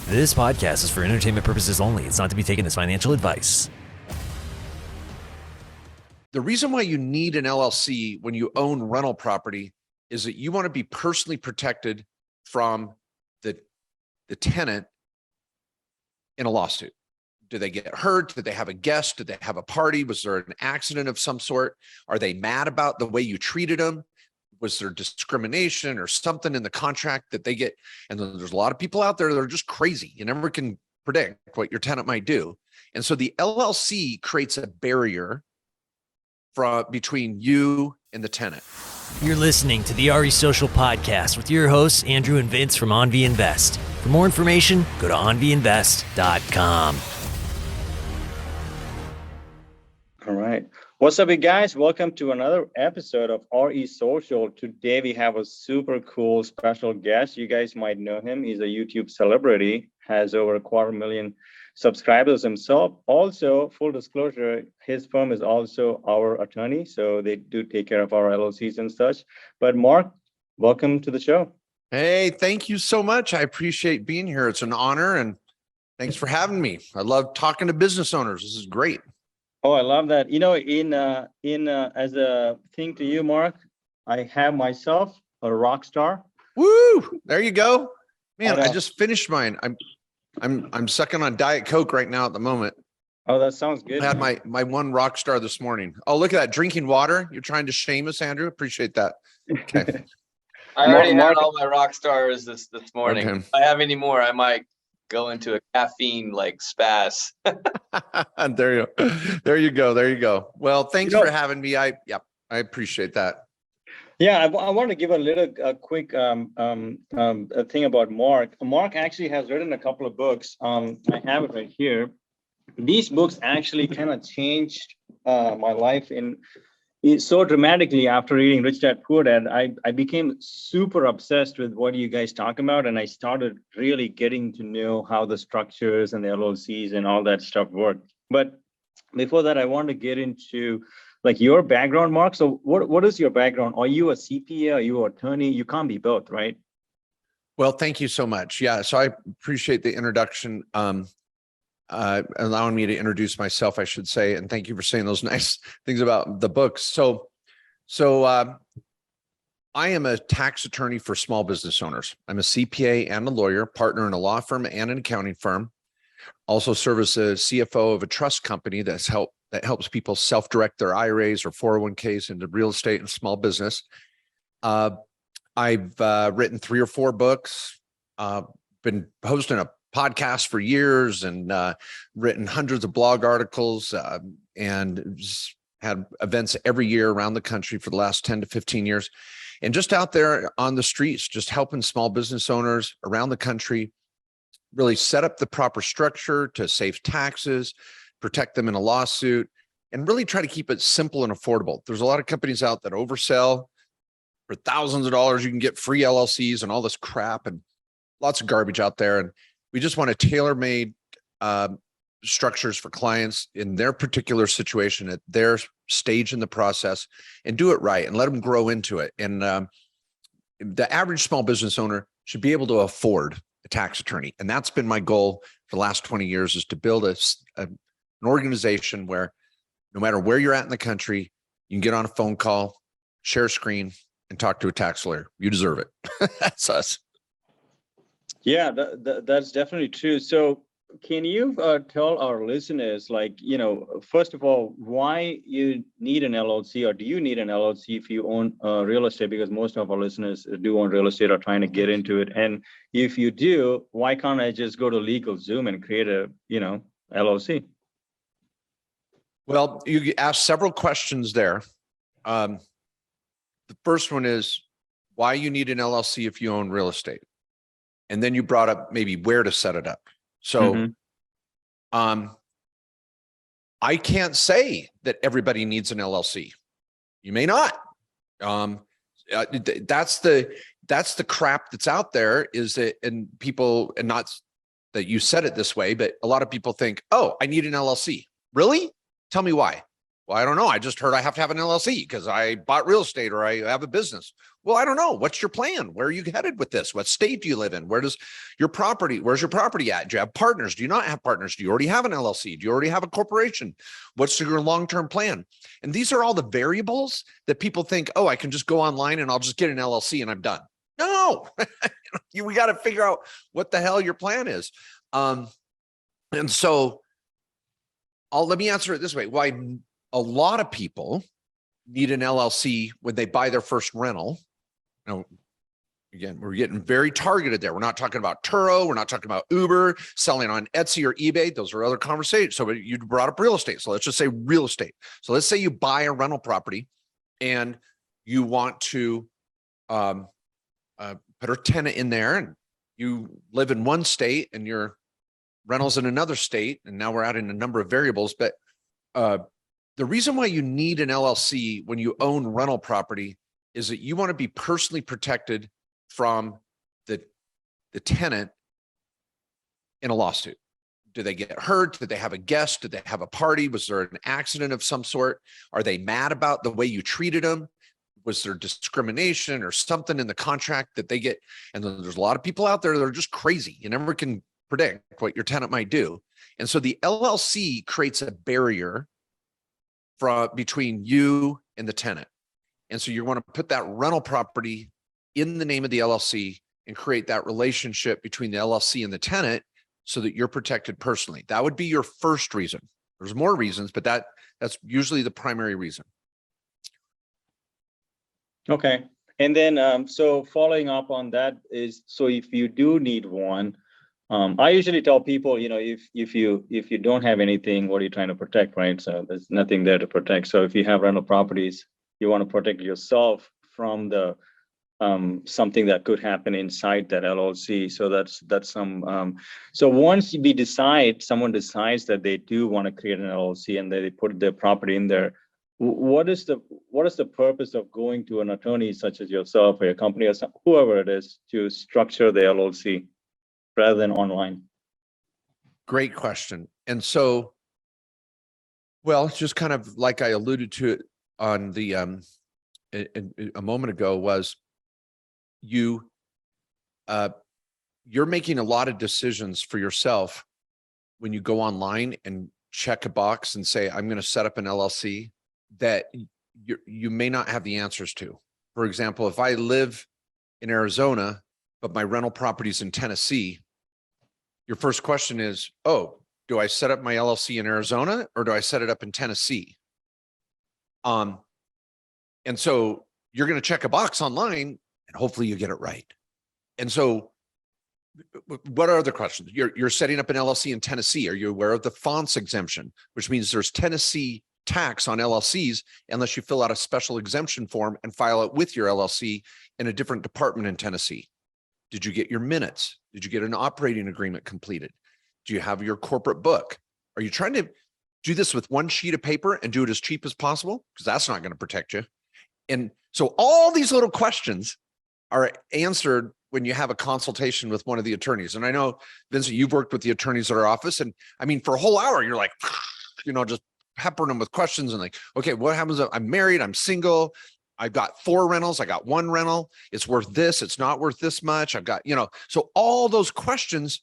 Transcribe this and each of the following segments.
This podcast is for entertainment purposes only. It's not to be taken as financial advice. The reason why you need an LLC when you own rental property is that you want to be personally protected from the tenant in a lawsuit. Do they get hurt? Did they have a guest? Did they have a party? Was there an accident of some sort? Are they mad about the way you treated them? Was there discrimination or something in the contract that they get? And then there's a lot of people out there that are just crazy. You never can predict what your tenant might do. And so the LLC creates a barrier between you and the tenant. You're listening to the RE Social Podcast with your hosts, Andrew and Vince from AnVi Invest. For more information, go to AnViInvest.com. All right. What's up, you guys? Welcome to another episode of RE Social. Today, we have a super cool special guest. You guys might know him. He's a YouTube celebrity, has over 250,000 subscribers himself. Also, full disclosure, his firm is also our attorney, so they do take care of our LLCs and such. But Mark, welcome to the show. Hey, thank you so much. I appreciate being here. It's an honor, and thanks for having me. I love talking to business owners. This is great. Oh, I love that. You know, as a thing to you, Mark, I have myself a rock star. Woo! There you go, man. I just finished mine. I'm sucking on Diet Coke right now at the moment. Oh, that sounds good. I had my one rock star this morning. Oh, look at that, drinking water. You're trying to shame us, Andrew. Appreciate that. Okay. I already had all my rock stars this morning. Okay. If I have any more, I might go into a caffeine like spaz. There you go. Well, thanks for having me. I appreciate that. Yeah, I want to give a quick thing about Mark. Mark actually has written a couple of books. I have it right here. These books actually kind of changed my life so dramatically after reading Rich Dad Poor Dad. I became super obsessed with what you guys talk about, and I started really getting to know how the structures and the LLCs and all that stuff work. But before that, I want to get into like your background, Mark. So what is your background? Are you a CPA? Are you an attorney? You can't be both, right? Well, thank you so much. Yeah, so I appreciate the introduction. Allowing me to introduce myself, I should say, and thank you for saying those nice things about the books. So I am a tax attorney for small business owners. I'm a CPA and a lawyer, partner in a law firm and an accounting firm. Also serve as a CFO of a trust company that helps people self-direct their IRAs or 401ks into real estate and small business. I've written 3 or 4 books, been hosting a podcast for years, and written hundreds of blog articles, and had events every year around the country for the last 10 to 15 years. And just out there on the streets, just helping small business owners around the country really set up the proper structure to save taxes, protect them in a lawsuit, and really try to keep it simple and affordable. There's a lot of companies out that oversell. For thousands of dollars, you can get free LLCs and all this crap, and lots of garbage out there. And we just want a tailor-made structures for clients in their particular situation at their stage in the process, and do it right and let them grow into it. And the average small business owner should be able to afford a tax attorney. And that's been my goal for the last 20 years, is to build an organization where no matter where you're at in the country, you can get on a phone call, share a screen, and talk to a tax lawyer. You deserve it. That's us. Yeah, that's definitely true. So can you tell our listeners, like, first of all, why you need an LLC, or do you need an LLC if you own real estate? Because most of our listeners do own real estate or trying to get into it. And if you do, why can't I just go to LegalZoom and create a, LLC? Well, you asked several questions there. The first one is why you need an LLC if you own real estate. And then you brought up maybe where to set it up. So I can't say that everybody needs an LLC. You may not. That's the crap that's out there, is that, and people, and not that you said it this way, but a lot of people think, oh, I need an LLC. Really? Tell me why. Well, I don't know. I just heard I have to have an LLC because I bought real estate or I have a business. Well, I don't know. What's your plan? Where are you headed with this? What state do you live in? Where's your property at? Do you have partners? Do you not have partners? Do you already have an LLC? Do you already have a corporation? What's your long-term plan? And these are all the variables that people think, oh, I can just go online and I'll just get an LLC and I'm done. No, we got to figure out what the hell your plan is. And so let me answer it this way. Why a lot of people need an LLC when they buy their first rental. Now, again, we're getting very targeted there. We're not talking about Turo. We're not talking about Uber, selling on Etsy or eBay. Those are other conversations. So you brought up real estate. So let's just say real estate. So let's say you buy a rental property and you want to put a tenant in there, and you live in one state and your rental's in another state. And now we're adding a number of variables. But the reason why you need an LLC when you own rental property is that you want to be personally protected from the tenant in a lawsuit. Do they get hurt? Did they have a guest? Did they have a party? Was there an accident of some sort? Are they mad about the way you treated them? Was there discrimination or something in the contract that they get? And then there's a lot of people out there that are just crazy. You never can predict what your tenant might do. And so the LLC creates a barrier between you and the tenant. And so you want to put that rental property in the name of the LLC and create that relationship between the LLC and the tenant so that you're protected personally. That would be your first reason. There's more reasons, but that's usually the primary reason. Okay. And then, so following up on that is, so if you do need one, I usually tell people, if you don't have anything, what are you trying to protect, right? So there's nothing there to protect. So if you have rental properties, you want to protect yourself from the something that could happen inside that LLC. So that's some. So once someone decides that they do want to create an LLC and they put their property in there, what is the purpose of going to an attorney such as yourself or your company or whoever it is to structure the LLC rather than online? Great question. And so, well, just kind of like I alluded to it on the a moment ago, was you're making a lot of decisions for yourself when you go online and check a box and say, I'm going to set up an LLC that you may not have the answers to. For example, if I live in Arizona, but my rental property's in Tennessee, your first question is, oh, do I set up my LLC in Arizona or do I set it up in Tennessee? And so you're going to check a box online and hopefully you get it right. And so what are other questions? You're setting up an LLC in Tennessee. Are you aware of the fonts exemption, which means there's Tennessee tax on LLCs unless you fill out a special exemption form and file it with your LLC in a different department in Tennessee? Did you get your minutes? Did you get an operating agreement completed? Do you have your corporate book? Are you trying to do this with one sheet of paper and do it as cheap as possible? Because that's not going to protect you. And so all these little questions are answered when you have a consultation with one of the attorneys. And I know, Vincent, you've worked with the attorneys at our office. And I mean, for a whole hour, you're like, just peppering them with questions and like, okay, what happens if I'm married, I'm single, I've got 4 rentals, I got 1 rental, it's worth this, it's not worth this much. I've got, so all those questions,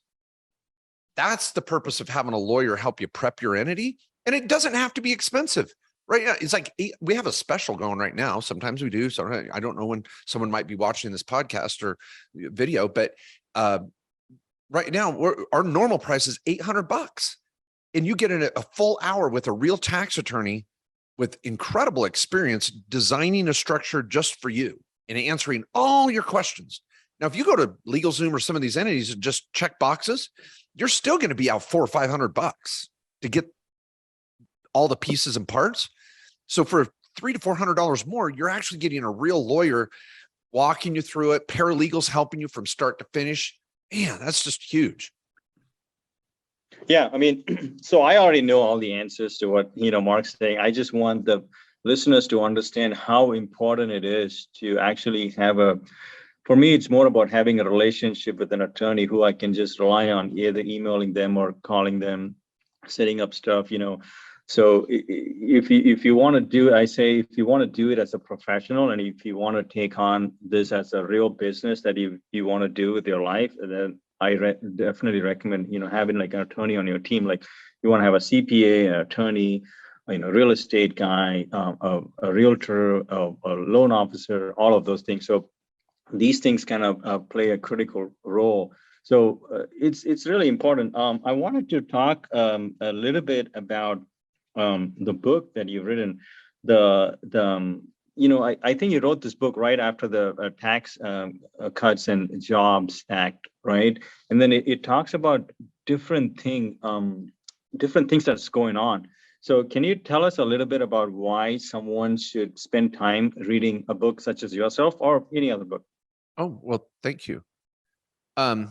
that's the purpose of having a lawyer help you prep your entity. And it doesn't have to be expensive. Right now, it's like we have a special going right now. Sometimes we do. So I don't know when someone might be watching this podcast or video, but right now our normal price is $800, and you get a full hour with a real tax attorney with incredible experience designing a structure just for you and answering all your questions. Now, if you go to LegalZoom or some of these entities and just check boxes, you're still going to be out $400 or $500 to get all the pieces and parts. So for $300 to $400 more, you're actually getting a real lawyer walking you through it, paralegals helping you from start to finish. Man, that's just huge. Yeah, I mean, so I already know all the answers to what Mark's saying. I just want the listeners to understand how important it is to actually have for me, it's more about having a relationship with an attorney who I can just rely on, either emailing them or calling them, setting up stuff, So if you want to do it, I say if you want to do it as a professional, and if you want to take on this as a real business that you want to do with your life, then I definitely recommend having like an attorney on your team. Like you want to have a CPA, an attorney, real estate guy, a realtor, a loan officer, all of those things. So these things kind of play a critical role. So it's really important. I wanted to talk a little bit about the book that you've written. I think you wrote this book right after the Tax Cuts and Jobs Act, right? And then it talks about different things that's going on. So can you tell us a little bit about why someone should spend time reading a book such as yourself or any other book? Oh, well, thank you. Well,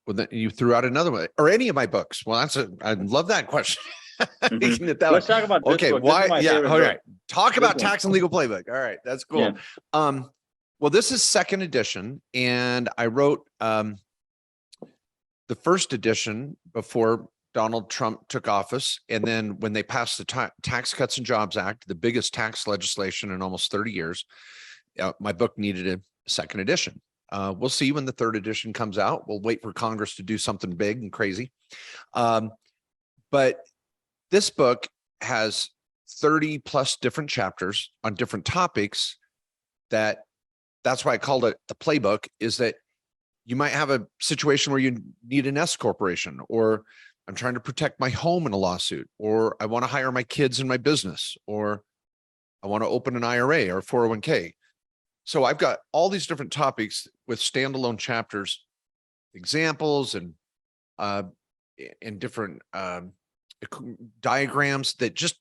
then you threw out another one, or any of my books. Well, I love that question. Making it that Let's way. talk about this Okay, book. why? This is my Yeah, favorite all book. right. Talk This about one. tax and legal playbook. All right, that's cool. Yeah. Well, this is second edition, and I wrote the first edition before Donald Trump took office, and then when they passed the Tax Cuts and Jobs Act, the biggest tax legislation in almost 30 years, my book needed a second edition. We'll see when the third edition comes out. We'll wait for Congress to do something big and crazy. But this book has 30 plus different chapters on different topics. That's why I called it the playbook, is that you might have a situation where you need an S corporation, or I'm trying to protect my home in a lawsuit, or I want to hire my kids in my business, or I want to open an IRA or 401k. So I've got all these different topics with standalone chapters, examples, and different diagrams that just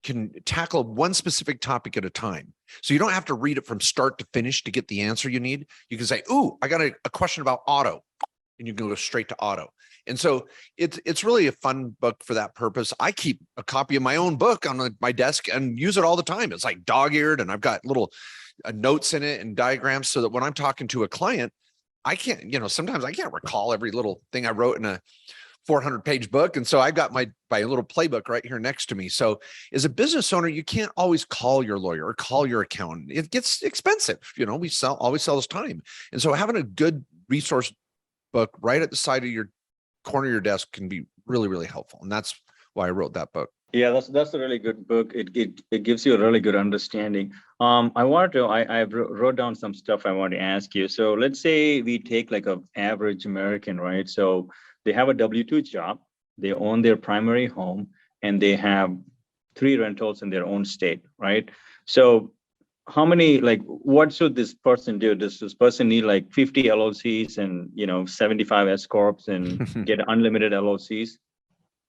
can tackle one specific topic at a time. So you don't have to read it from start to finish to get the answer you need. You can say, "Ooh, I got a question about auto," and you can go straight to auto. And so it's really a fun book for that purpose. I keep a copy of my own book on my desk and use it all the time. It's like dog-eared, and I've got little notes in it and diagrams, so that when I'm talking to a client, I can't, sometimes I can't recall every little thing I wrote in a 400-page book. And so I've got my little playbook right here next to me. So as a business owner, you can't always call your lawyer or call your accountant. It gets expensive. We always sell us time. And so having a good resource book right at the side of your corner of your desk can be really, really helpful. And that's why I wrote that book. Yeah, that's a really good book. It gives you a really good understanding. I wrote down some stuff I want to ask you. So let's say we take like an average American, right? So they have a W-2 job, they own their primary home, and they have 3 rentals in their own state, right? So what should this person do? Does this person need like 50 LLCs and 75 S corps and get unlimited LLCs?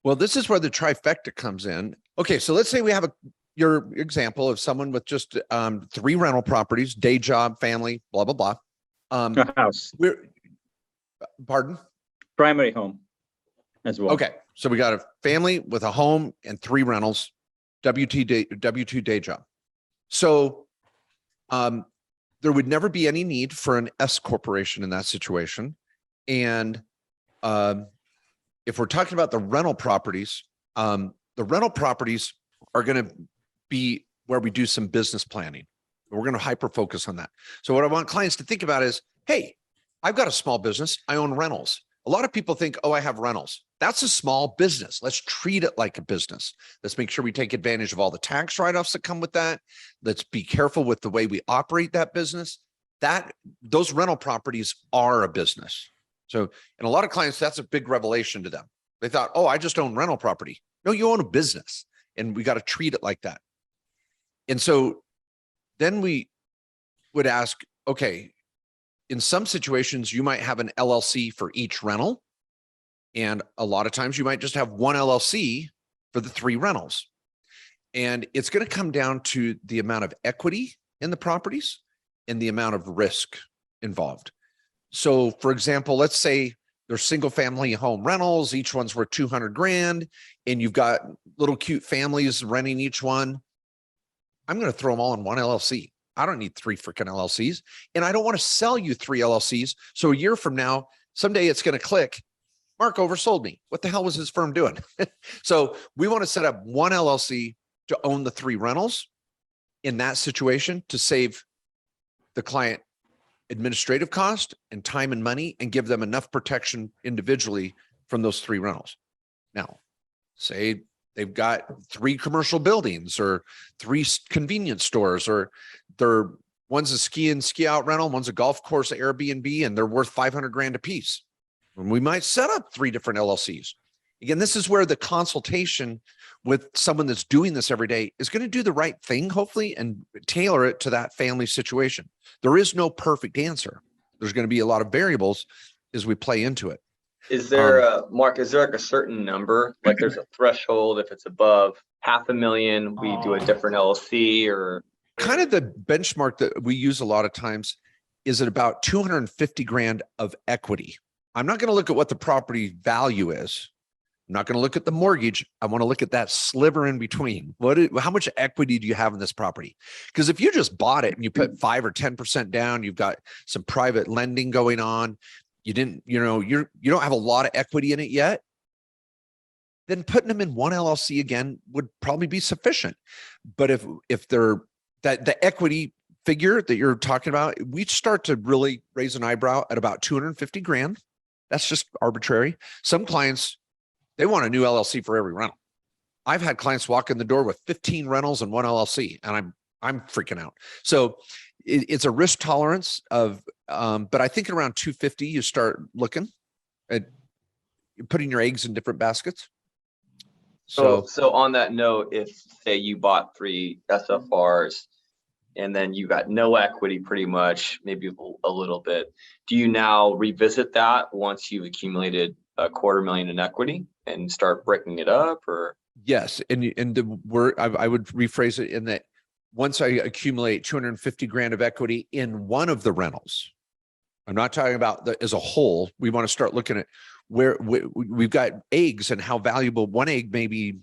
Well, this is where the trifecta comes in. Okay, so let's say we have your example of someone with just 3 rental properties, day job, family, blah, blah, blah. A house. Pardon? Primary home as well. Okay, so we got a family with a home and 3 rentals, W-2 day job. So there would never be any need for an S corporation in that situation. And if we're talking about the rental properties are going to be where we do some business planning. We're going to hyper focus on that. So what I want clients to think about is, hey, I've got a small business. I own rentals. A lot of people think, oh, I have rentals. That's a small business. Let's treat it like a business. Let's make sure we take advantage of all the tax write-offs that come with that. Let's be careful with the way we operate that business. Those rental properties are a business. So, and a lot of clients, that's a big revelation to them. They thought, oh, I just own rental property. No, you own a business, and we got to treat it like that. And so then we would ask, okay, in some situations, you might have an LLC for each rental. And a lot of times you might just have one LLC for the 3 rentals. And it's going to come down to the amount of equity in the properties and the amount of risk involved. So for example, let's say there's single family home rentals, each one's worth 200 grand, and you've got little cute families renting each one. I'm going to throw them all in one LLC. I don't need 3 freaking LLCs, and I don't want to sell you 3 LLCs. So a year from now, someday it's going to click. Mark oversold me. What the hell was his firm doing? So we want to set up one LLC to own the 3 rentals in that situation to save the client administrative cost and time and money and give them enough protection individually from those 3 rentals. Now, say they've got 3 commercial buildings or 3 convenience stores, or one's a ski out rental, one's a golf course Airbnb, and they're worth 500 grand a piece. And we might set up 3 different LLCs. Again, this is where the consultation with someone that's doing this every day is going to do the right thing, hopefully, and tailor it to that family situation. There is no perfect answer. There's going to be a lot of variables as we play into it. Is there, Mark, is there like a certain number? Like there's a threshold, if it's above $500,000, we do a different LLC, or? Kind of the benchmark that we use a lot of times is at about 250 grand of equity. I'm not going to look at what the property value is. I'm not going to look at the mortgage. I want to look at that sliver in between. How much equity do you have in this property? Because if you just bought it and you put 5 or 10% down, you've got some private lending going on, you don't have a lot of equity in it yet, then putting them in one LLC again would probably be sufficient. But if they're the equity figure that you're talking about, we start to really raise an eyebrow at about 250 grand. That's just arbitrary. Some clients, they want a new LLC for every rental. I've had clients walk in the door with 15 rentals and 1 LLC, and I'm freaking out. So it's a risk tolerance of, but I think around 250, you start looking at putting your eggs in different baskets. So on that note, if say you bought 3 SFRs and then you got no equity pretty much, maybe a little bit, do you now revisit that once you've accumulated $250,000 in equity and start breaking it up, or? Yes. And the word, I would rephrase it in that once I accumulate 250 grand of equity in one of the rentals, I'm not talking about as a whole. We want to start looking at where we've got eggs and how valuable one egg may be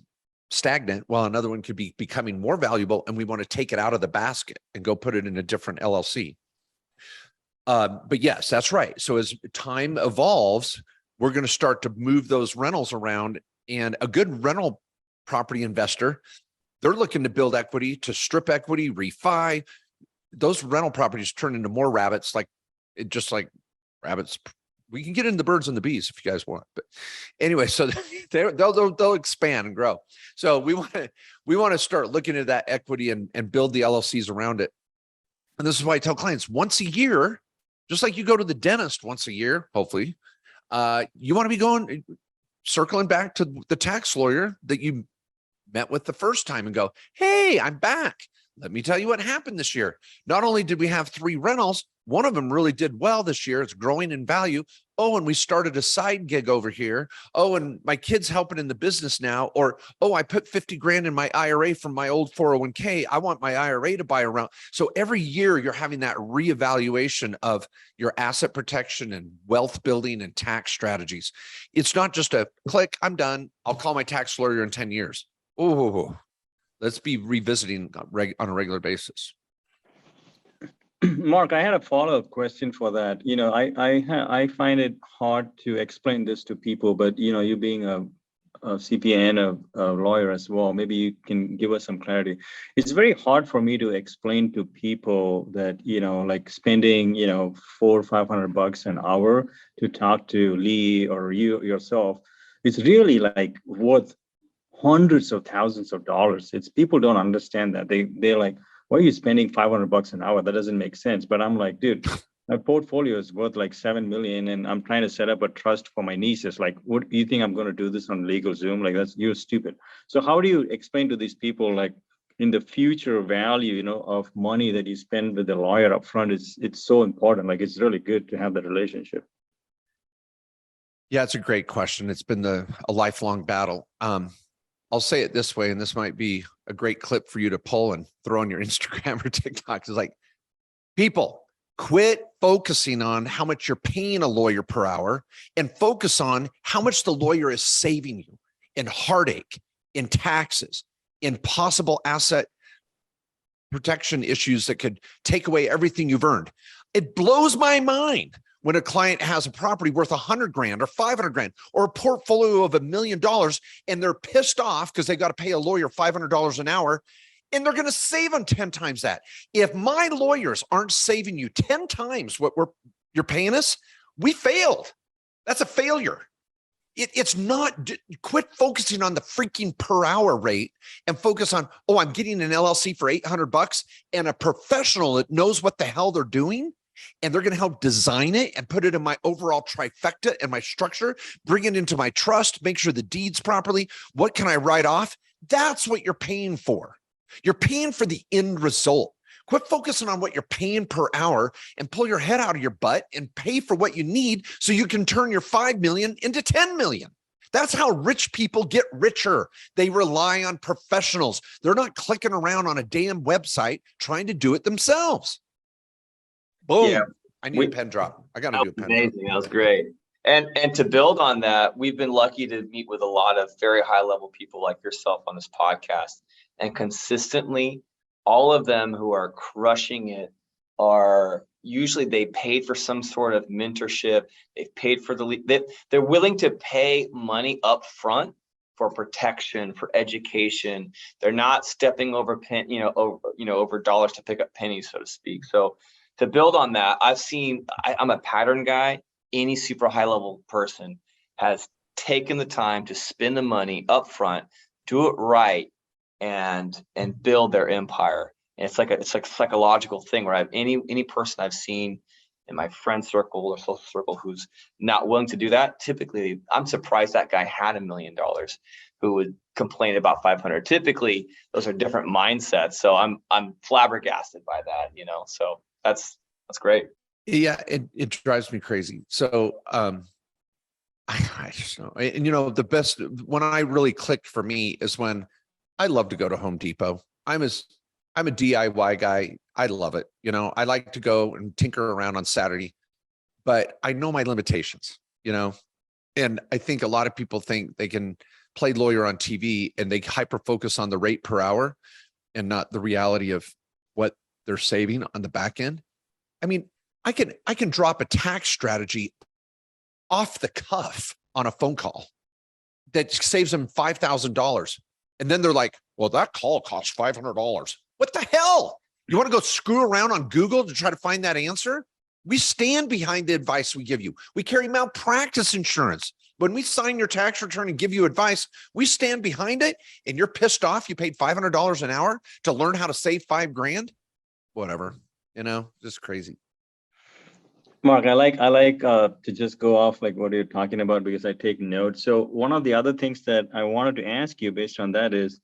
stagnant while another one could be becoming more valuable. And we want to take it out of the basket and go put it in a different LLC. But yes, that's right. So as time evolves, we're going to start to move those rentals around, and a good rental property investor, they're looking to build equity, to strip equity, refi. Those rental properties turn into more rabbits, just like rabbits. We can get into the birds and the bees if you guys want, but anyway, so they'll expand and grow. So we want to start looking at that equity and build the LLCs around it. And this is why I tell clients once a year, just like you go to the dentist once a year, hopefully, you want to be circling back to the tax lawyer that you met with the first time and go, hey, I'm back. Let me tell you what happened this year. Not only did we have 3 rentals, one of them really did well this year. It's growing in value. Oh, and we started a side gig over here. Oh, and my kid's helping in the business now. Or, oh, I put 50 grand in my IRA from my old 401k. I want my IRA to buy around. So every year you're having that reevaluation of your asset protection and wealth building and tax strategies. It's not just a click, I'm done. I'll call my tax lawyer in 10 years. Oh, let's be revisiting on a regular basis. Mark, I had a follow-up question for that. I find it hard to explain this to people, but you being a CPA and a lawyer as well, maybe you can give us some clarity. It's very hard for me to explain to people that like spending $400 or $500 an hour to talk to Lee or you yourself. It's really like worth hundreds of thousands of dollars. It's people don't understand that. They're like, why are you spending $500 an hour? That doesn't make sense. But I'm like, dude, my portfolio is worth like 7 million, and I'm trying to set up a trust for my nieces. Like, what do you think I'm going to do this on legal Zoom? Like, you're stupid. So how do you explain to these people, like, in the future value, of money that you spend with the lawyer upfront it's so important. Like, it's really good to have that relationship. Yeah, it's a great question. It's been a lifelong battle. I'll say it this way, and this might be a great clip for you to pull and throw on your Instagram or TikTok. It's like, people, quit focusing on how much you're paying a lawyer per hour and focus on how much the lawyer is saving you in heartache, in taxes, in possible asset protection issues that could take away everything you've earned. It blows my mind when a client has a property worth $100,000 or $500,000 or a portfolio of $1 million, and they're pissed off because they got to pay a lawyer $500 an hour, and they're going to save them 10 times that. If my lawyers aren't saving you 10 times what you're paying us, we failed. That's a failure. It's not, quit focusing on the freaking per hour rate and focus on, oh, I'm getting an LLC for $800 and a professional that knows what the hell they're doing. And they're going to help design it and put it in my overall trifecta and my structure, bring it into my trust, make sure the deed's properly. What can I write off? That's what you're paying for. You're paying for the end result. Quit focusing on what you're paying per hour and pull your head out of your butt and pay for what you need so you can turn your 5 million into 10 million. That's how rich people get richer. They rely on professionals. They're not clicking around on a damn website trying to do it themselves. Boom. Yeah, I need a pen drop. I got to do a pen drop. Amazing. That was great. And to build on that, we've been lucky to meet with a lot of very high level people like yourself on this podcast. And consistently, all of them who are crushing it are usually they paid for some sort of mentorship. They've paid for they're willing to pay money up front for protection, for education. They're not stepping over over dollars to pick up pennies, so to speak. So to build on that, I'm a pattern guy. Any super high level person has taken the time to spend the money up front, do it right, and build their empire. And it's like a psychological thing where any person I've seen in my friend circle or social circle who's not willing to do that, typically I'm surprised that guy had $1 million who would complain about 500. Typically those are different mindsets. So I'm flabbergasted by that, so that's great. Yeah, it drives me crazy. So I just know. And the best when I really clicked for me is when I love to go to Home Depot. I'm a DIY guy. I love it. I like to go and tinker around on Saturday, but I know my limitations, and I think a lot of people think they can play lawyer on TV and they hyper focus on the rate per hour and not the reality of what they're saving on the back end. I mean, I can drop a tax strategy off the cuff on a phone call that saves them $5,000. And then they're like, well, that call costs $500. What the hell? You want to go screw around on Google to try to find that answer? We stand behind the advice we give you. We carry malpractice insurance. When we sign your tax return and give you advice, we stand behind it, and you're pissed off you paid $500 an hour to learn how to save $5,000? Whatever, just crazy. Mark, I like to just go off like what you're talking about because I take notes. So one of the other things that I wanted to ask you based on that is,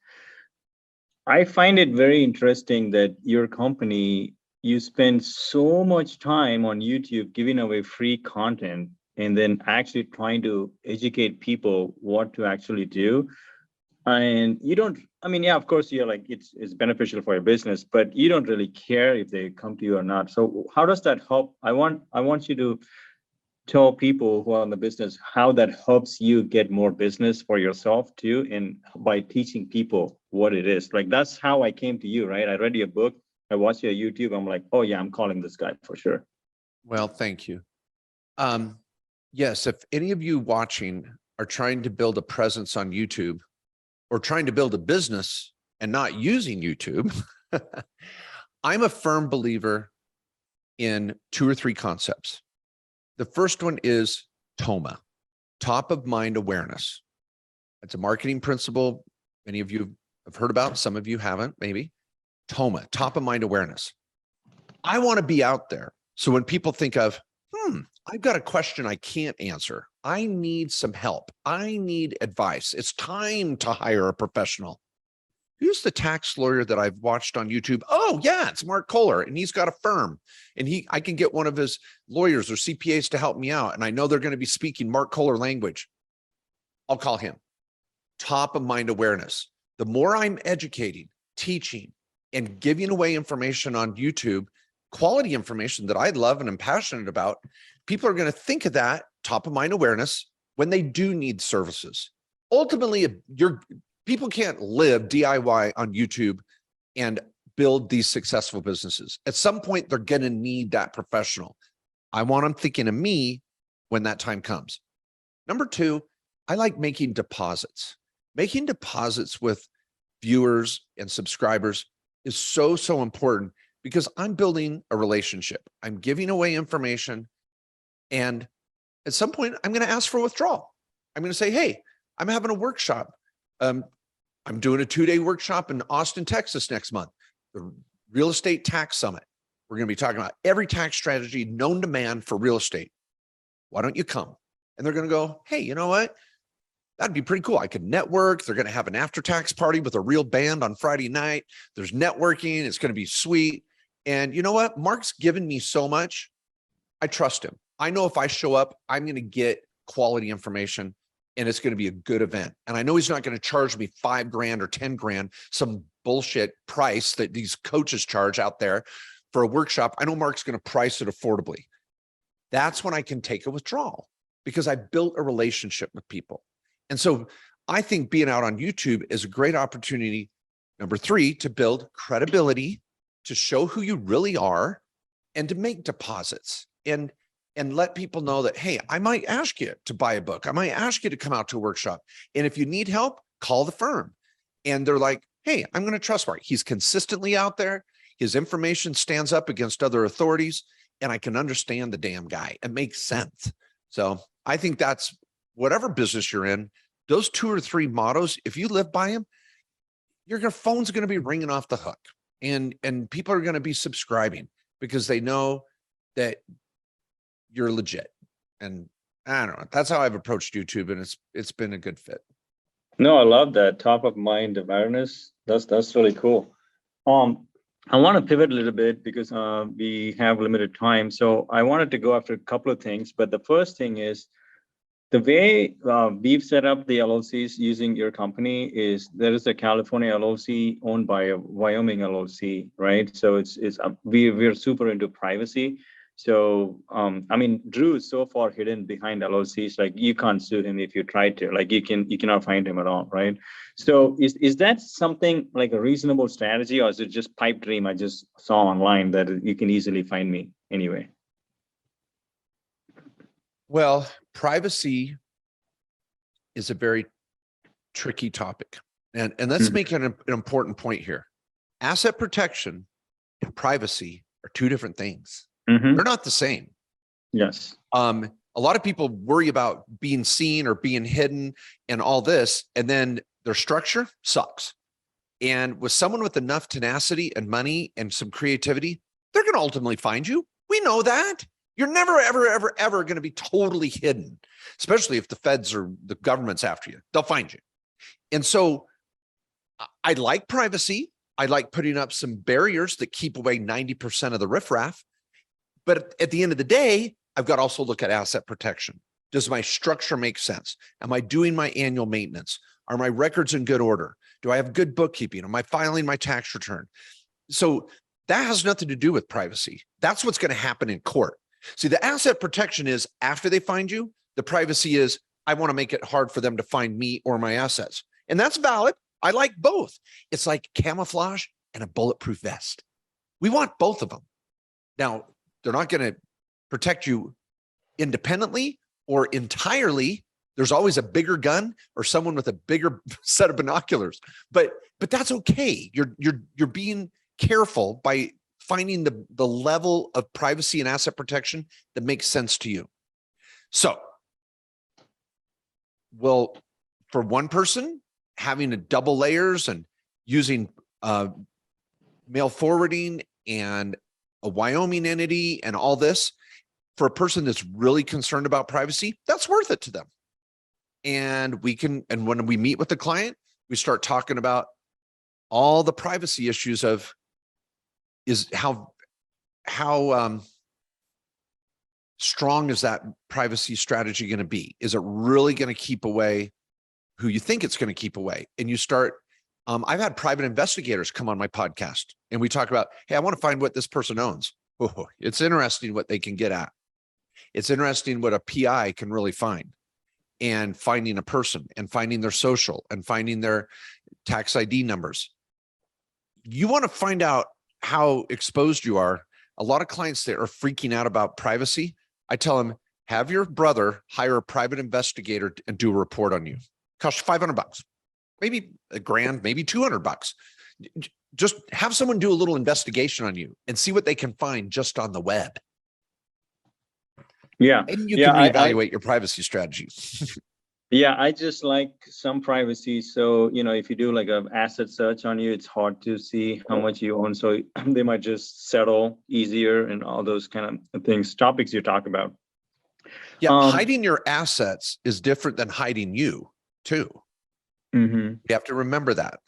I find it very interesting that your company, you spend so much time on YouTube giving away free content and then actually trying to educate people what to actually do. And you don't, of course, you're like, it's beneficial for your business, but you don't really care if they come to you or not. So how does that help? I want you to tell people who are in the business how that helps you get more business for yourself too, and by teaching people what it is. Like, that's how I came to you, right? I read your book, I watched your YouTube, I'm like, oh yeah, I'm calling this guy for sure. Well, thank you. Yes, if any of you watching are trying to build a presence on YouTube or trying to build a business and not using YouTube, I'm a firm believer in 2 or 3 concepts. The first one is TOMA, top of mind awareness. It's a marketing principle many of you have heard about, some of you haven't, maybe. TOMA, top of mind awareness. I want to be out there. So when people think of, I've got a question I can't answer. I need some help. I need advice. It's time to hire a professional. Who's the tax lawyer that I've watched on YouTube? Oh yeah, it's Mark Kohler, and he's got a firm, and I can get one of his lawyers or CPAs to help me out. And I know they're going to be speaking Mark Kohler language. I'll call him. Top of mind awareness. The more I'm educating, teaching, and giving away information on YouTube, quality information that I love and am passionate about, people are going to think of that top of mind awareness when they do need services. Ultimately, people can't live DIY on YouTube and build these successful businesses. At some point, they're going to need that professional. I want them thinking of me when that time comes. Number two, I like making deposits. Making deposits with viewers and subscribers is so, so important because I'm building a relationship. I'm giving away information. And at some point, I'm going to ask for withdrawal. I'm going to say, hey, I'm having a workshop. I'm doing a 2-day workshop in Austin, Texas next month, the Real Estate Tax Summit. We're going to be talking about every tax strategy known to man for real estate. Why don't you come? And they're going to go, hey, you know what? That'd be pretty cool. I could network. They're going to have an after-tax party with a real band on Friday night. There's networking. It's going to be sweet. And you know what? Mark's given me so much. I trust him. I know if I show up, I'm going to get quality information and it's going to be a good event. And I know he's not going to charge me $5,000 or $10,000, some bullshit price that these coaches charge out there for a workshop. I know Mark's going to price it affordably. That's when I can take a withdrawal because I built a relationship with people. And so I think being out on YouTube is a great opportunity. Number three, to build credibility, to show who you really are, and to make deposits and let people know that, hey, I might ask you to buy a book. I might ask you to come out to a workshop. And if you need help, call the firm. And they're like, hey, I'm going to trust Mark. He's consistently out there. His information stands up against other authorities, and I can understand the damn guy. It makes sense. So I think that's whatever business you're in, those 2 or 3 mottos, if you live by them, your phone's going to be ringing off the hook, and people are going to be subscribing because they know that you're legit. And I don't know, that's how I've approached YouTube, and it's been a good fit. No, I love that top of mind awareness. That's really cool. I want to pivot a little bit because we have limited time. So I wanted to go after a couple of things, but the first thing is the way we've set up the LLCs using your company is there is a California LLC owned by a Wyoming LLC, right? So we're super into privacy. So I mean, Drew is so far hidden behind LLCs, like you can't sue him if you try to, like you cannot find him at all, right? So is that something like a reasonable strategy, or is it just pipe dream I just saw online that you can easily find me anyway? Well, privacy is a very tricky topic. And let's make an important point here. Asset protection and privacy are 2 different things. They're not the same. Yes. A lot of people worry about being seen or being hidden and all this, and then their structure sucks. And with someone with enough tenacity and money and some creativity, they're going to ultimately find you. We know that. You're never, ever, ever, ever going to be totally hidden, especially if the feds or the government's after you. They'll find you. And so I like privacy. I like putting up some barriers that keep away 90% of the riffraff. But at the end of the day, I've got to also look at asset protection. Does my structure make sense? Am I doing my annual maintenance? Are my records in good order? Do I have good bookkeeping? Am I filing my tax return? So that has nothing to do with privacy. That's what's going to happen in court. See, the asset protection is after they find you. The privacy is I want to make it hard for them to find me or my assets. And that's valid. I like both. It's like camouflage and a bulletproof vest. We want both of them. Now, they're not going to protect you independently or entirely. There's always a bigger gun or someone with a bigger set of binoculars, but that's okay. You're being careful by finding the level of privacy and asset protection that makes sense to you. So, well, for one person, having a double layers and using mail forwarding and a Wyoming entity and all this, for a person that's really concerned about privacy, that's worth it to them. And when we meet with the client, we start talking about all the privacy issues of how strong is that privacy strategy going to be? Is it really going to keep away who you think it's going to keep away? And you start, I've had private investigators come on my podcast and we talk about, hey, I want to find what this person owns. Oh, it's interesting what they can get at. It's interesting what a PI can really find, and finding a person and finding their social and finding their tax ID numbers. You want to find out how exposed you are. a lot of clients that are freaking out about privacy, I tell them, have your brother hire a private investigator and do a report on you. Costs $500, maybe $1,000, maybe $200. Just have someone do a little investigation on you and see what they can find just on the web. Yeah. And you can reevaluate your privacy strategy. Yeah, I just like some privacy. So, if you do like an asset search on you, it's hard to see how much you own. So they might just settle easier and all those kind of things, topics you talk about. Yeah, hiding your assets is different than hiding you too. You have to remember that.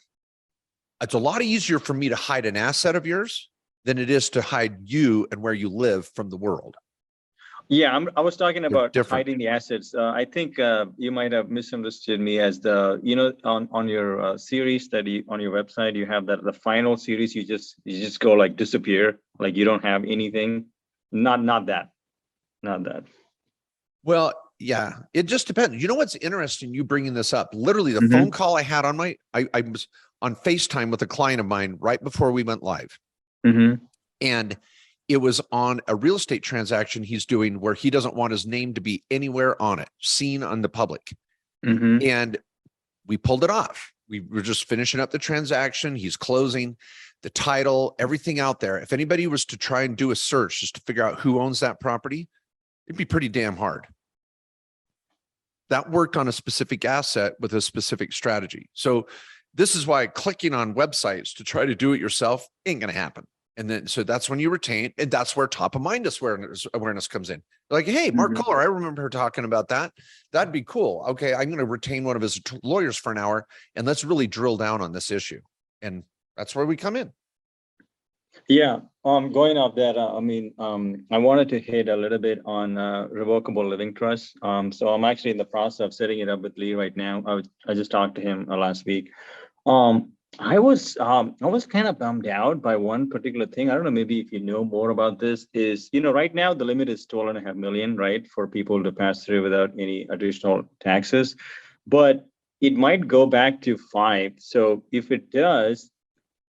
It's a lot easier for me to hide an asset of yours than it is to hide you and where you live from the world. Yeah, I was talking about hiding the assets. I think you might have misunderstood me as on your series study on your website, you have that the final series, you just go like disappear, like you don't have anything. Not that. Well, yeah, it just depends. You know what's interesting? You bringing this up. Literally, the phone call I had on I was on FaceTime with a client of mine right before we went live, and it was on a real estate transaction he's doing where he doesn't want his name to be anywhere on it, seen on the public, and we pulled it off. We were just finishing up the transaction. He's closing the title, everything out there. If anybody was to try and do a search just to figure out who owns that property, it'd be pretty damn hard. That worked on a specific asset with a specific strategy. So this is why clicking on websites to try to do it yourself ain't going to happen. And then, so that's when you retain, and that's where top of mind awareness comes in. Like, hey, Mark Kohler, I remember her talking about that. That'd be cool. Okay, I'm going to retain one of his lawyers for an hour, and let's really drill down on this issue. And that's where we come in. Yeah, going off that, I wanted to hit a little bit on revocable living trust. So I'm actually in the process of setting it up with Lee right now. I just talked to him last week. I was kind of bummed out by one particular thing. I don't know, maybe if you know more about this, is right now the limit is 12.5 million, right, for people to pass through without any additional taxes, but it might go back to 5. So if it does,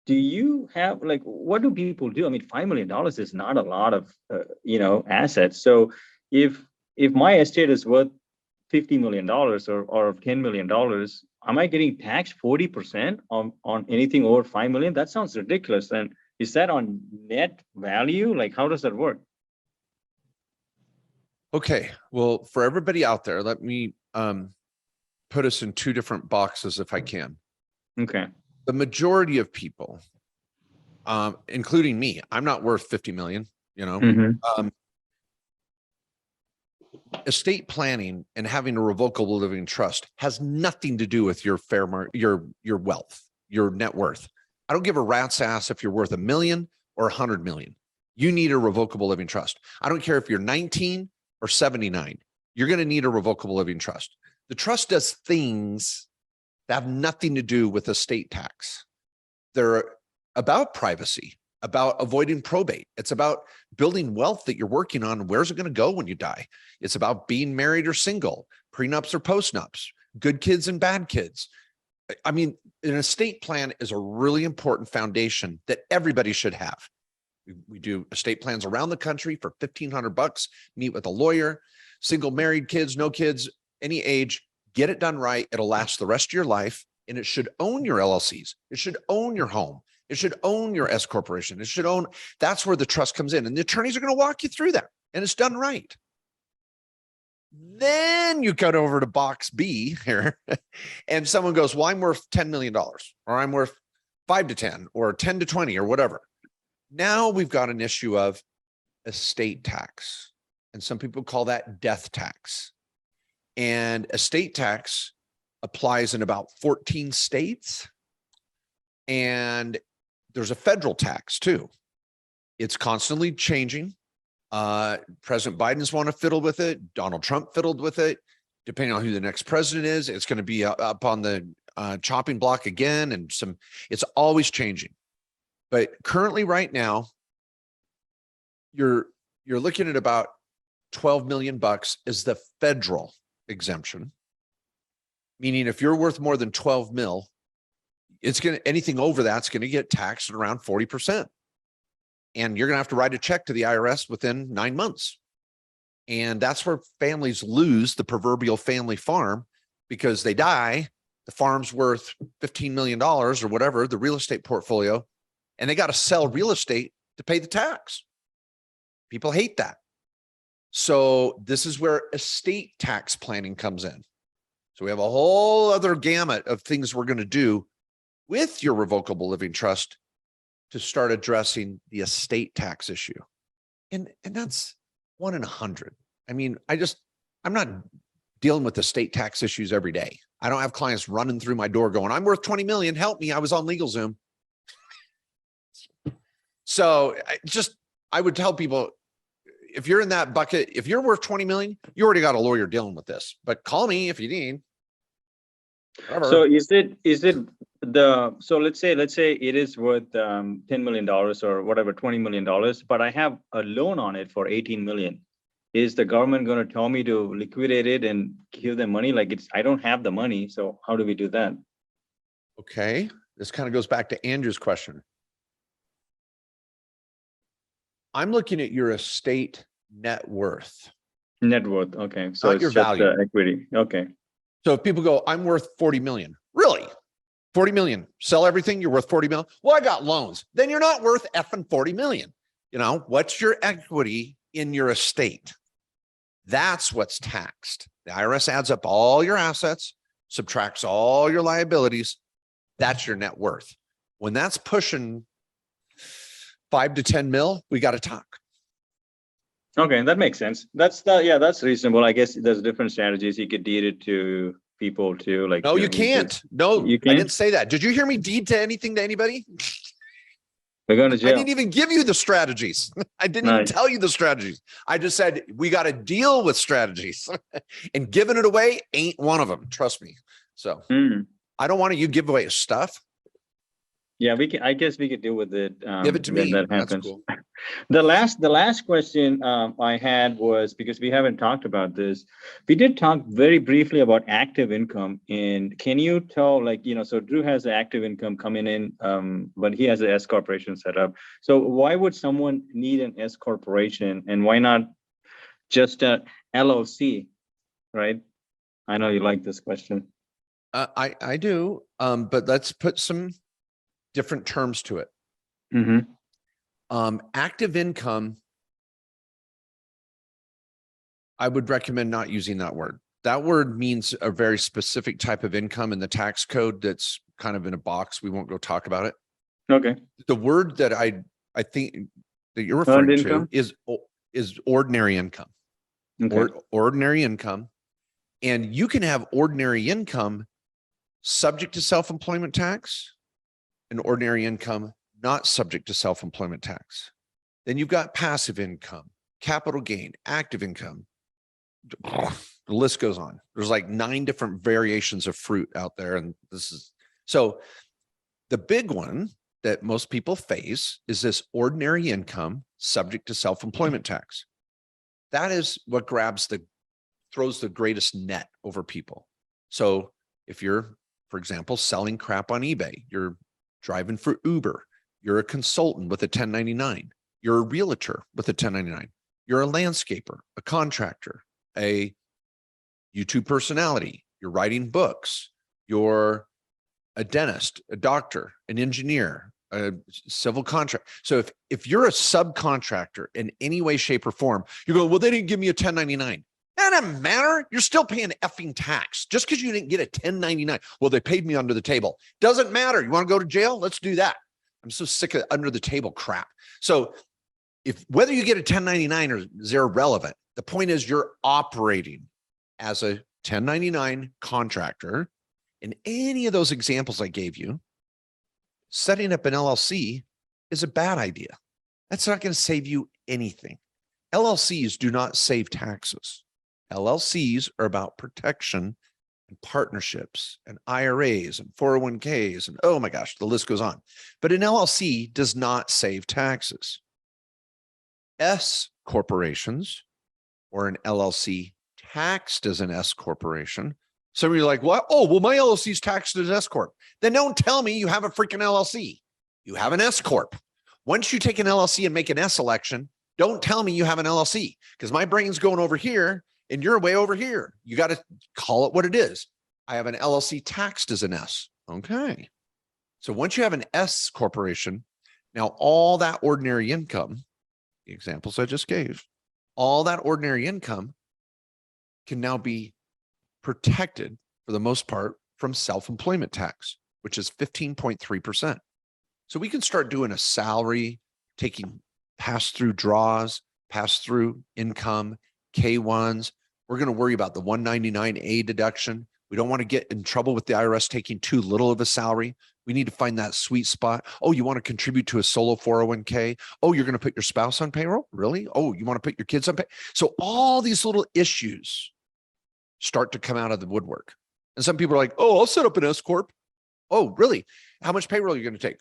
do you have what do people do? I mean, $5 million is not a lot of assets. So if my estate is worth $50 million or $10 million, am I getting taxed 40% on anything over 5 million? That sounds ridiculous. And is that on net value? Like, how does that work? Okay, well, for everybody out there, let me put us in 2 different boxes if I can. Okay. The majority of people, including me, I'm not worth 50 million, estate planning and having a revocable living trust has nothing to do with your your wealth, your net worth. I don't give a rat's ass if you're worth $1 million or 100 million. You need a revocable living trust. I don't care if you're 19 or 79. You're going to need a revocable living trust. The trust does things that have nothing to do with estate tax. They're about privacy, about avoiding probate. It's about building wealth that you're working on. Where's it going to go when you die? It's about being married or single, prenups or postnups, good kids and bad kids. I mean, an estate plan is a really important foundation that everybody should have. We do estate plans around the country for $1,500. Meet with a lawyer, single, married, kids, no kids, any age. Get it done right. It'll last the rest of your life, and it should own your LLCs. It should own your home. It should own your S corporation. It should own. That's where the trust comes in, and the attorneys are going to walk you through that, and it's done right. Then you cut over to box B here, and someone goes, "Well, I'm worth $10 million, or I'm worth 5 to 10, or 10 to 20, or whatever." Now we've got an issue of estate tax, and some people call that death tax. And estate tax applies in about 14 states. And there's a federal tax too. It's constantly changing. President Biden's want to fiddle with it. Donald Trump fiddled with it. Depending on who the next president is, it's going to be up on the chopping block again. And it's always changing. But currently right now, you're looking at about $12 million is the federal exemption, meaning if you're worth more than 12 mil, anything over that's going to get taxed at around 40%. and you're going to have to write a check to the IRS within 9 months. And that's where families lose the proverbial family farm, because they die. The farm's worth $15 million or whatever, the real estate portfolio, and they got to sell real estate to pay the tax. People hate that. So this is where estate tax planning comes in. So we have a whole other gamut of things we're going to do with your revocable living trust to start addressing the estate tax issue. And that's 1 in 100. I mean, I'm not dealing with estate tax issues every day. I don't have clients running through my door going, I'm worth 20 million. Help me. I was on LegalZoom. So I would tell people, if you're in that bucket, if you're worth 20 million, you already got a lawyer dealing with this, but call me if you need. Whatever. So so let's say it is worth $10 million or whatever, $20 million, but I have a loan on it for 18 million. Is the government going to tell me to liquidate it and give them money? Like I don't have the money. So how do we do that? Okay. This kind of goes back to Andrew's question. I'm looking at your estate net worth. Net worth. Okay. So not it's your just value. Equity. Okay. So if people go, I'm worth 40 million. Really? 40 million. Sell everything. You're worth 40 million. Well, I got loans. Then you're not worth effing 40 million. You know, what's your equity in your estate? That's what's taxed. The IRS adds up all your assets, subtracts all your liabilities. That's your net worth. When that's pushing 5 to 10 mil, we got to talk. Okay, that makes sense. That's reasonable. I guess there's different strategies. You could deed it to people too. Like no, you can't. No, you can't? I didn't say that. Did you hear me deed to anything to anybody? We're going to jail. I didn't even give you the strategies. I didn't even tell you the strategies. I just said we got to deal with strategies, and giving it away ain't one of them. Trust me. So I don't want you to give away stuff. Yeah, I guess we could deal with it. Give it to me. That happens. That's cool. The last question I had was, because we haven't talked about this, we did talk very briefly about active income. And can you tell, so Drew has the active income coming in, but he has an S corporation set up. So why would someone need an S corporation, and why not just a LLC, right? I know you like this question. I do, but let's put some different terms to it. Active income, I would recommend not using that word. That word means a very specific type of income in the tax code that's kind of in a box. We won't go talk about it. Okay. The word that I think that you're referring to is ordinary income. Okay. Ordinary income. And you can have ordinary income subject to self-employment tax and ordinary income not subject to self-employment tax. Then you've got passive income, capital gain, active income. The list goes on. There's like 9 different variations of fruit out there. And so the big one that most people face is this ordinary income subject to self-employment tax. That is what throws the greatest net over people. So if you're, for example, selling crap on eBay, you're driving for Uber, you're a consultant with a 1099, you're a realtor with a 1099, you're a landscaper, a contractor, a YouTube personality, you're writing books, you're a dentist, a doctor, an engineer, a civil contract. So if you're a subcontractor in any way, shape, or form, you go, well, they didn't give me a 1099. That doesn't matter. You're still paying effing tax just because you didn't get a 1099. Well, they paid me under the table. Doesn't matter. You want to go to jail? Let's do that. I'm so sick of under the table crap. So whether you get a 1099 or is irrelevant, the point is you're operating as a 1099 contractor. In any of those examples I gave you, setting up an LLC is a bad idea. That's not going to save you anything. LLCs do not save taxes. LLCs are about protection and partnerships and IRAs and 401ks and oh my gosh, the list goes on. But an LLC does not save taxes. S corporations or an LLC taxed as an S corporation. Some of you are like, what? Oh, well, my LLC is taxed as S corp. Then don't tell me you have a freaking LLC. You have an S corp. Once you take an LLC and make an S election, don't tell me you have an LLC because my brain's going over here and you're way over here. You got to call it what it is. I have an LLC taxed as an S. Okay. So once you have an S corporation, now all that ordinary income, the examples I just gave, all that ordinary income can now be protected for the most part from self-employment tax, which is 15.3%. So we can start doing a salary, taking pass-through draws, pass-through income, K1s. We're going to worry about the 199A deduction. We don't want to get in trouble with the IRS taking too little of a salary. We need to find that sweet spot. Oh, you want to contribute to a solo 401k? Oh, you're going to put your spouse on payroll? Really? Oh, you want to put your kids on payroll? So all these little issues start to come out of the woodwork. And some people are like, oh, I'll set up an S Corp. Oh, really? How much payroll are you going to take?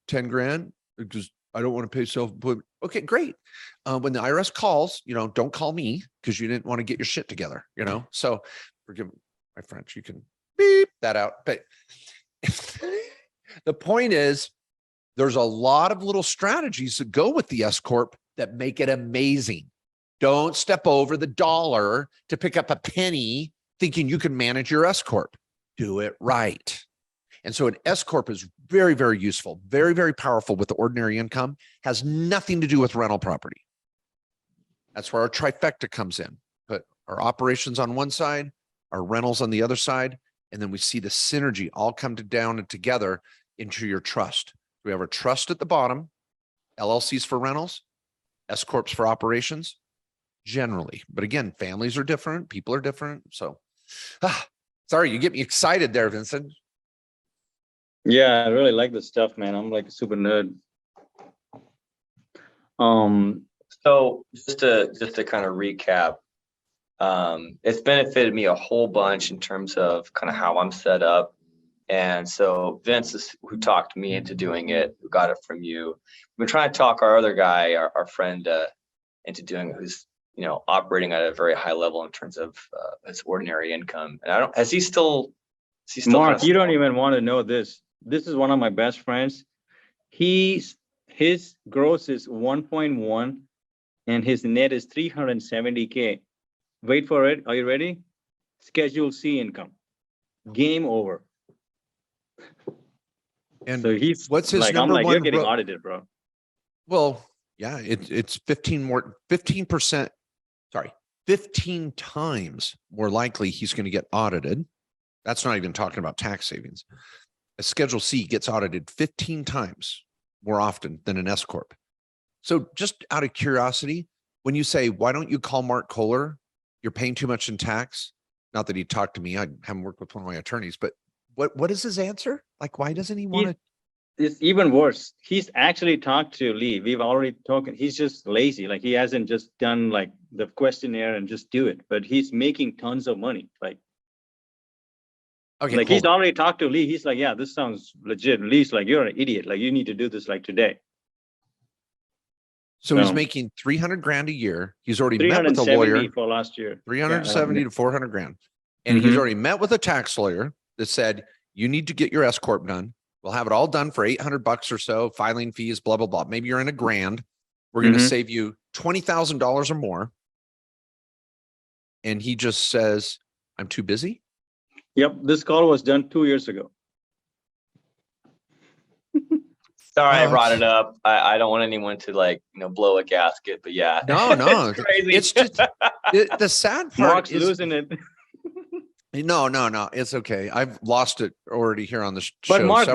10 grand because I don't want to pay self-employment. Okay, great. When the IRS calls, don't call me because you didn't want to get your shit together, So forgive my French, you can beep that out. But the point is, there's a lot of little strategies that go with the S Corp that make it amazing. Don't step over the dollar to pick up a penny thinking you can manage your S Corp. Do it right. And so an S Corp is very, very useful, very, very powerful with the ordinary income, has nothing to do with rental property. That's where our trifecta comes in. Put our operations on one side, our rentals on the other side, and then we see the synergy all come down and together into your trust. We have our trust at the bottom, LLCs for rentals, S Corps for operations, generally. But again, families are different, people are different. So, sorry, you get me excited there, Vincent. Yeah, I really like this stuff, man. I'm like a super nerd. So just to kind of recap, it's benefited me a whole bunch in terms of kind of how I'm set up. And so Vince is who talked me into doing it, who got it from you. We've been trying to talk our other guy, our friend, into doing it, who's operating at a very high level in terms of his ordinary income. And is he still Mark, you don't even want to know this. This is one of my best friends. His gross is 1.1 and his net is 370K. Wait for it. Are you ready? Schedule C income. Game over. And so he's what's his like, number I'm like, one? you're getting audited, bro. Well, yeah, it's 15%. Sorry, 15 times more likely he's going to get audited. That's not even talking about tax savings. A Schedule C gets audited 15 times more often than an S Corp. So just out of curiosity, when you say, why don't you call Mark Kohler? You're paying too much in tax. Not that he talked to me. I haven't worked with one of my attorneys, but what is his answer? Like, why doesn't he want to? It's even worse. He's actually talked to Lee. We've already talked. He's just lazy. Like he hasn't just done like the questionnaire and just do it, but he's making tons of money. Okay, like he's already talked to Lee. He's like, yeah, this sounds legit. Lee's like, you're an idiot. Like you need to do this like today. So he's making 300 grand a year. He's already met with a 370 lawyer for last year. 370 to 400 grand. And he's already met with a tax lawyer that said, you need to get your S Corp done. We'll have it all done for $800 or so, filing fees, blah, blah, blah. Maybe you're in $1,000. We're going to save you $20,000 or more. And he just says, I'm too busy. Yep. This call was done 2 years ago. Sorry, I brought it up. I don't want anyone to blow a gasket, but yeah. No, it's crazy. It's just the sad part. Mark's losing it. No, it's okay. I've lost it already here on the show. But Mark,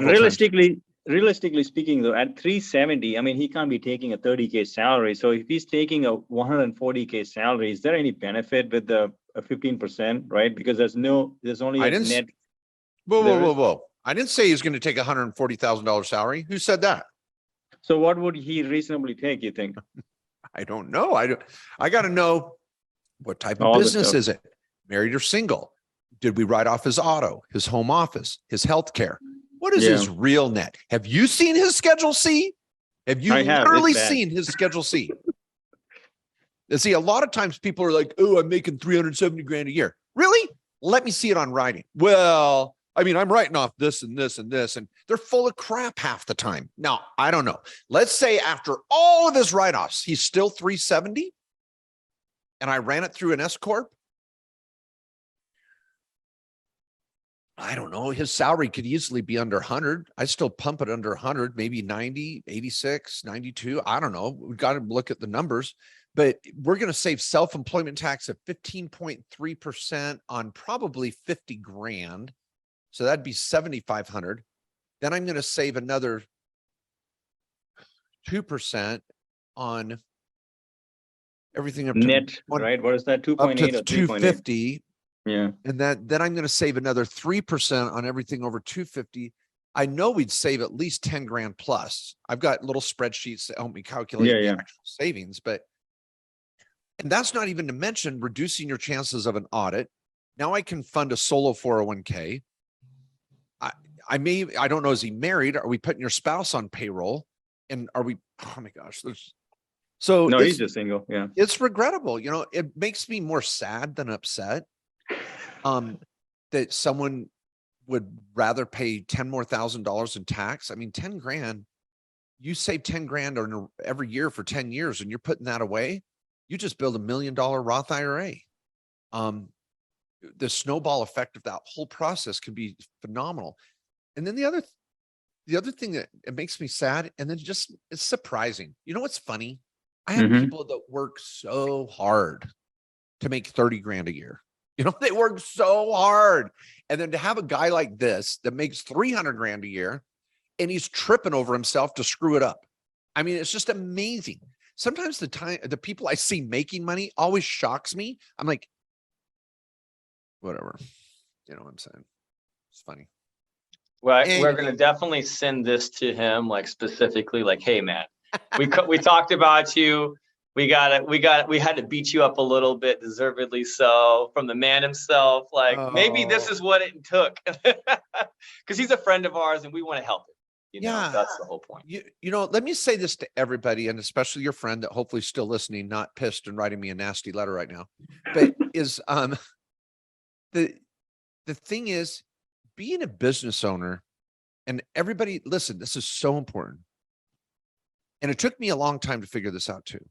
realistically speaking, though, at 370, I mean, he can't be taking a 30K salary. So if he's taking a 140K salary, is there any benefit with the 15%, right? Because there's only a net. Whoa. I didn't say he's going to take a $140,000 salary. Who said that? So what would he reasonably take, you think? I don't know. I got to know what type of business is it? Married or single? Did we write off his auto, his home office, his health care? What is his real net? Have you seen his Schedule C? Have you literally seen his Schedule C? See, a lot of times people are like, oh, I'm making 370 grand a year. Really? Let me see it on writing. Well, I mean, I'm writing off this and this and this, and they're full of crap half the time. Now, I don't know. Let's say after all of his write-offs, he's still 370, and I ran it through an S Corp. I don't know. His salary could easily be under 100. I still pump it under 100, maybe 90, 86, 92. I don't know. We've got to look at the numbers, but we're going to save self-employment tax of 15.3% on probably 50 grand. So that'd be 7,500. Then I'm going to save another 2% on everything up to net, right? What is that? 2.8 or 250. Yeah. And then I'm going to save another 3% on everything over 250. I know we'd save at least 10 grand plus. I've got little spreadsheets that help me calculate the actual savings, and that's not even to mention reducing your chances of an audit. Now I can fund a solo 401k. I don't know, is he married? Are we putting your spouse on payroll? And are we, oh my gosh, no, he's just single. Yeah. It's regrettable. It makes me more sad than upset. That someone would rather pay $10,000 in tax. I mean, 10 grand, you save 10 grand every year for 10 years and you're putting that away. You just build $1 million Roth IRA. The snowball effect of that whole process can be phenomenal. And then the other thing that it makes me sad, and then just it's surprising. You know what's funny? I have people that work so hard to make 30 grand a year. They work so hard. And then to have a guy like this that makes 300 grand a year and he's tripping over himself to screw it up. I mean, it's just amazing. Sometimes the people I see making money always shocks me. I'm like, whatever. You know what I'm saying? It's funny. Well, we're going to definitely send this to him, like specifically, like, hey, man, we talked about you. We had to beat you up a little bit, deservedly so, from the man himself. Like, maybe this is what it took, because he's a friend of ours and we want to help him. That's the whole point. Let me say this to everybody, and especially your friend that hopefully is still listening, not pissed and writing me a nasty letter right now. But is the thing is, being a business owner, and everybody, listen, this is so important. And it took me a long time to figure this out too.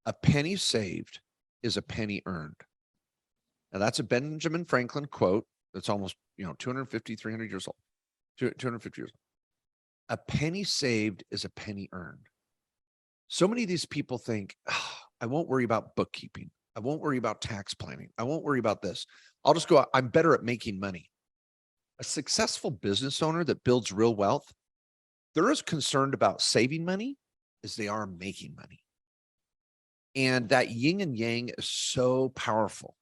A penny saved is a penny earned. Now that's a Benjamin Franklin quote. That's almost, 250, 300 years old, 250 years old. A penny saved is a penny earned. So many of these people think, I won't worry about bookkeeping. I won't worry about tax planning. I won't worry about this. I'll just go out. I'm better at making money. A successful business owner that builds real wealth, they're as concerned about saving money as they are making money. And that yin and yang is so powerful.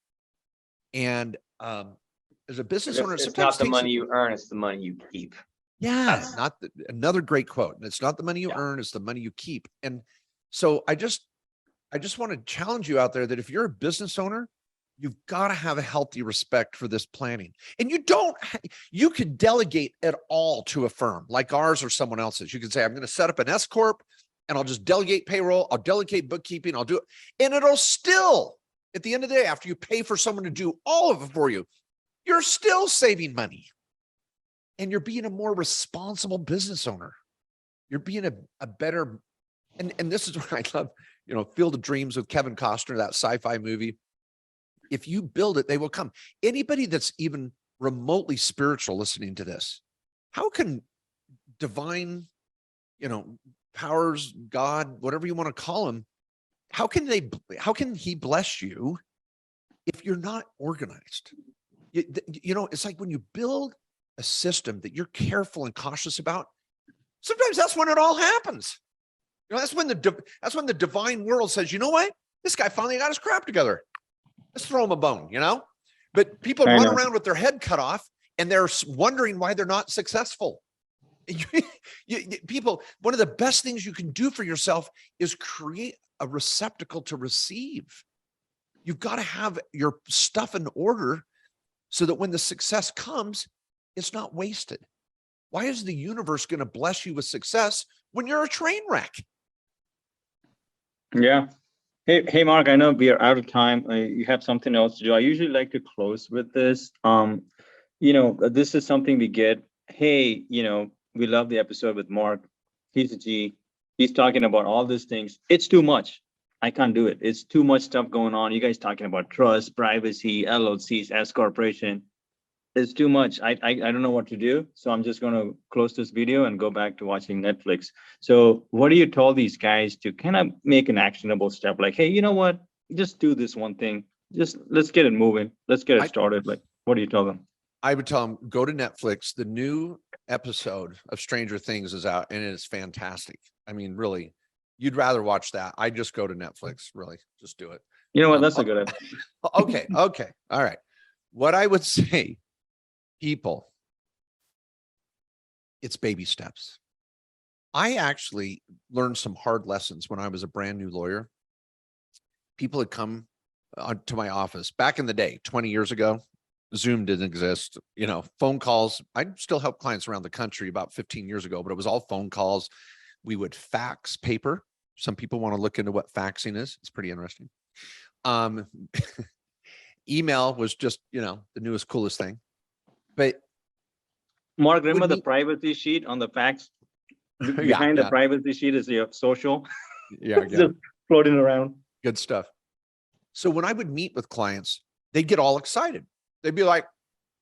And as a business owner, it's not the money you earn, it's the money you keep. Yeah, another great quote. And it's not the money you earn, it's the money you keep. And so I just want to challenge you out there that if you're a business owner, you've got to have a healthy respect for this planning. And you can delegate it all to a firm like ours or someone else's. You can say, I'm going to set up an S Corp and I'll just delegate payroll. I'll delegate bookkeeping. I'll do it. And it'll still, at the end of the day, after you pay for someone to do all of it for you, you're still saving money. And you're being a more responsible business owner. You're being a better, and this is what I love, Field of Dreams with Kevin Costner, that sci-fi movie. If you build it, they will come. Anybody that's even remotely spiritual listening to this, how can divine, powers, God, whatever you want to call him, how can he bless you if you're not organized? It's like when you build a system that you're careful and cautious about, sometimes that's when it all happens. That's when the divine world says, you know what? This guy finally got his crap together. Let's throw him a bone, But people run around with their head cut off and they're wondering why they're not successful. People, one of the best things you can do for yourself is create a receptacle to receive. You've got to have your stuff in order so that when the success comes, it's not wasted. Why is the universe going to bless you with success when you're a train wreck? Yeah. Hey, Mark, I know we are out of time. You have something else to do. I usually like to close with this. this is something we get. Hey, we love the episode with Mark. He's a G. He's talking about all these things. It's too much. I can't do it. It's too much stuff going on. You guys talking about trust, privacy, LLCs, S corporation. It's too much. I don't know what to do. So I'm just going to close this video and go back to watching Netflix. So what do you tell these guys to kind of make an actionable step? Like, hey, you know what? Just do this one thing. Just let's get it moving. Let's get it started. Like, what do you tell them? I would tell them, go to Netflix. The new episode of Stranger Things is out and it is fantastic. I mean, really, you'd rather watch that. I just go to Netflix, really, just do it. You know what? That's a good idea. Okay. All right. What I would say, people, it's baby steps. I actually learned some hard lessons when I was a brand new lawyer. People had come to my office back in the day, 20 years ago. Zoom didn't exist, phone calls. I still help clients around the country about 15 years ago, but it was all phone calls. We would fax paper. Some people want to look into what faxing is. It's pretty interesting. Email was just, the newest, coolest thing. But Mark, remember the privacy sheet on the fax? Behind the privacy sheet is your social. Yeah. Just floating around. Good stuff. So when I would meet with clients, they'd get all excited. They'd be like,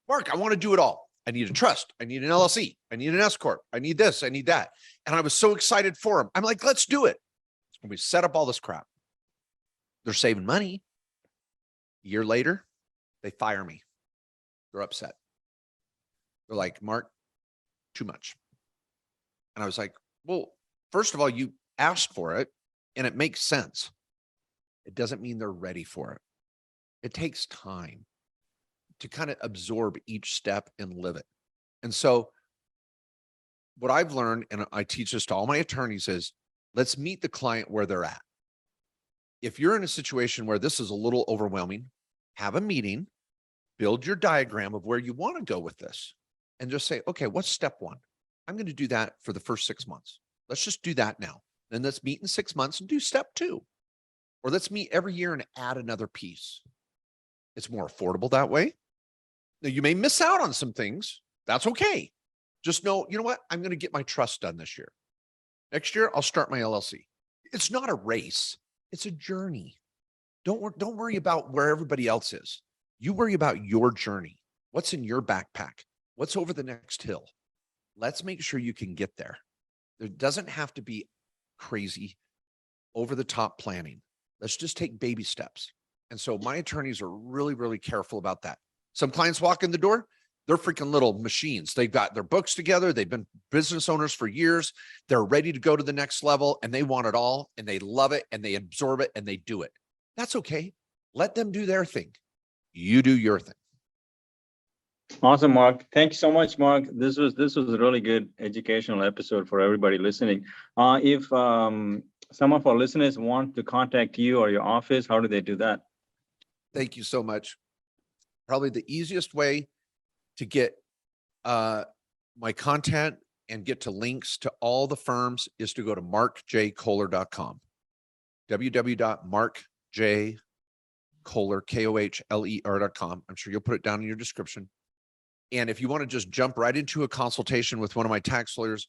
Mark, I want to do it all. I need a trust. I need an LLC. I need an S corp. I need this. I need that. And I was so excited for them. I'm like, let's do it. And we set up all this crap. They're saving money. A year later, they fire me. They're upset. They're like, Mark, too much. And I was like, well, first of all, you asked for it and it makes sense. It doesn't mean they're ready for it. It takes time to kind of absorb each step and live it. And so what I've learned, and I teach this to all my attorneys, is let's meet the client where they're at. If you're in a situation where this is a little overwhelming, have a meeting, build your diagram of where you want to go with this, and just say, okay, what's step one? I'm going to do that for the first 6 months. Let's just do that now. Then let's meet in 6 months and do step two. Or let's meet every year and add another piece. It's more affordable that way. Now, you may miss out on some things. That's okay. Just know, you know what? I'm going to get my trust done this year. Next year, I'll start my LLC. It's not a race. It's a journey. Don't worry about where everybody else is. You worry about your journey. What's in your backpack? What's over the next hill? Let's make sure you can get there. There doesn't have to be crazy, over-the-top planning. Let's just take baby steps. And so my attorneys are really, really careful about that. Some clients walk in the door, they're freaking little machines. They've got their books together. They've been business owners for years. They're ready to go to the next level and they want it all and they love it and they absorb it and they do it. That's okay. Let them do their thing. You do your thing. Awesome, Mark. Thank you so much, Mark. This was a really good educational episode for everybody listening. If some of our listeners want to contact you or your office, how do they do that? Thank you so much. Probably the easiest way to get my content and get to links to all the firms is to go to markjkohler.com. www.markjkohler.com. I'm sure you'll put it down in your description. And if you want to just jump right into a consultation with one of my tax lawyers,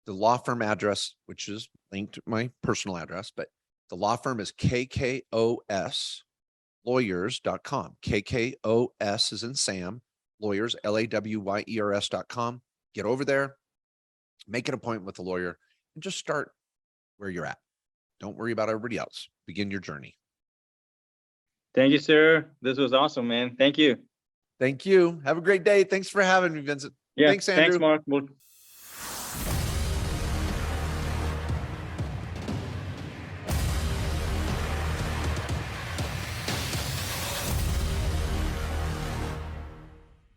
the law firm address, which is linked to my personal address, but the law firm is KKOSlawyers.com. KKOS is in Sam, lawyers, LAWYERS.com. Get over there, make an appointment with a lawyer, and just start where you're at. Don't worry about everybody else. Begin your journey. Thank you, sir. This was awesome, man. Thank you. Thank you. Have a great day. Thanks for having me, Vincent. Yeah, thanks, Andrew. Thanks, Mark.